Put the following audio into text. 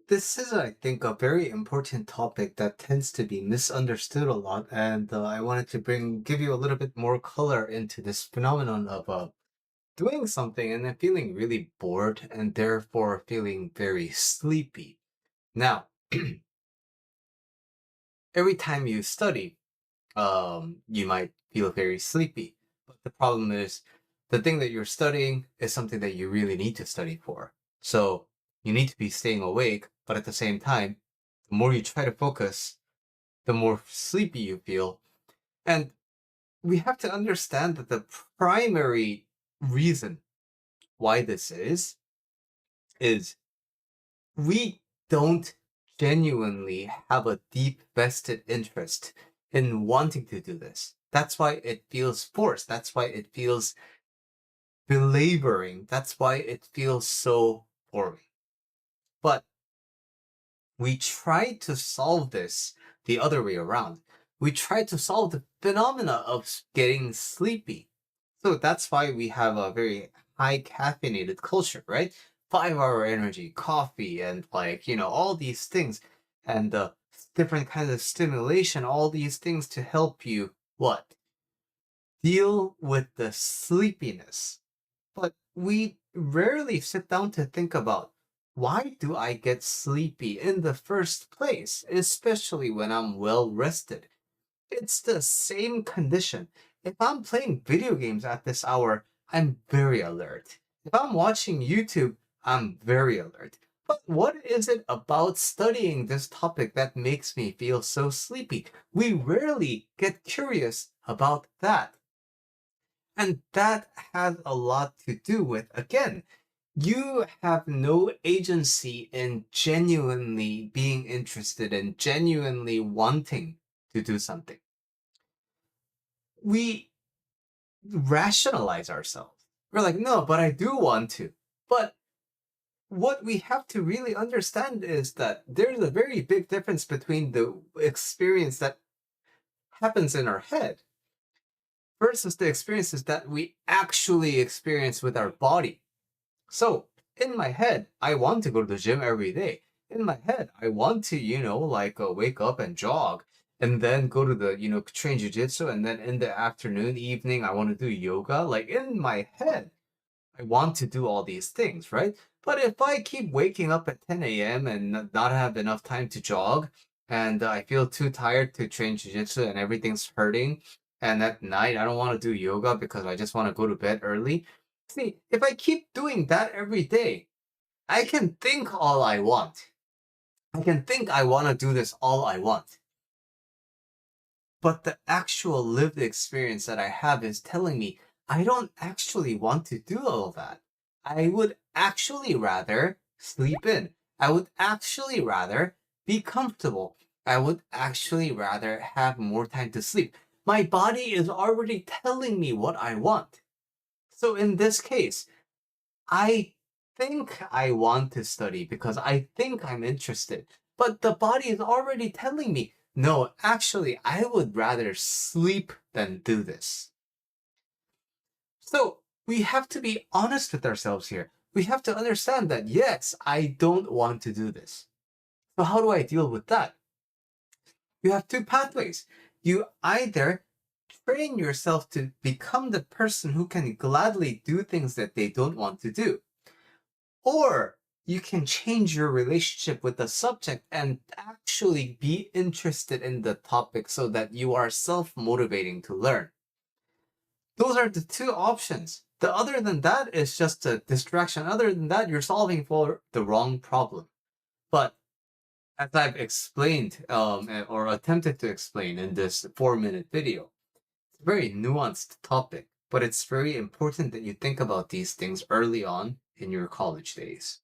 This is, I think, a very important topic that tends to be misunderstood a lot, and I wanted to give you a little bit more color into this phenomenon of doing something and then feeling really bored and therefore feeling very sleepy. Now, every time you study, you might feel very sleepy, but the problem is the thing that you're studying is something that you really need to study for. So you need to be staying awake, but at the same time, the more you try to focus, the more sleepy you feel. And we have to understand that the primary reason why this is we don't genuinely have a deep vested interest in wanting to do this. That's why it feels forced. That's why it feels belaboring. That's why it feels so boring. But we try to solve this the other way around. We try to solve the phenomena of getting sleepy. So that's why we have a very high caffeinated culture, right? 5 hour energy, coffee, and all these things, and different kinds of stimulation, all these things to help you what? Deal with the sleepiness. But we rarely sit down to think about why do I get sleepy in the first place, especially when I'm well rested? It's the same condition. If I'm playing video games at this hour, I'm very alert. If I'm watching YouTube, I'm very alert. But what is it about studying this topic that makes me feel so sleepy? We rarely get curious about that. And that has a lot to do with, again, you have no agency in genuinely being interested and genuinely wanting to do something. We rationalize ourselves. We're like, no, but I do want to. But what we have to really understand is that there's a very big difference between the experience that happens in our head versus the experiences that we actually experience with our body. So, in my head, I want to go to the gym every day. In my head, I want to, wake up and jog and then go to the, train jujitsu. And then in the afternoon, evening, I want to do yoga. Like in my head, I want to do all these things, right? But if I keep waking up at 10 a.m. and not have enough time to jog, and I feel too tired to train jujitsu and everything's hurting, and at night I don't want to do yoga because I just want to go to bed early. See, if I keep doing that every day, I can think all I want. I can think I want to do this all I want. But the actual lived experience that I have is telling me I don't actually want to do all that. I would actually rather sleep in. I would actually rather be comfortable. I would actually rather have more time to sleep. My body is already telling me what I want. So in this case, I think I want to study because I think I'm interested. But the body is already telling me, no, actually, I would rather sleep than do this. So we have to be honest with ourselves here. We have to understand that, yes, I don't want to do this. So how do I deal with that? You have two pathways. You either train yourself to become the person who can gladly do things that they don't want to do. Or you can change your relationship with the subject and actually be interested in the topic so that you are self-motivating to learn. Those are the two options. The other than that is just a distraction. Other than that, you're solving for the wrong problem. But as I've explained or attempted to explain in this 4-minute video, it's a very nuanced topic, but it's very important that you think about these things early on in your college days.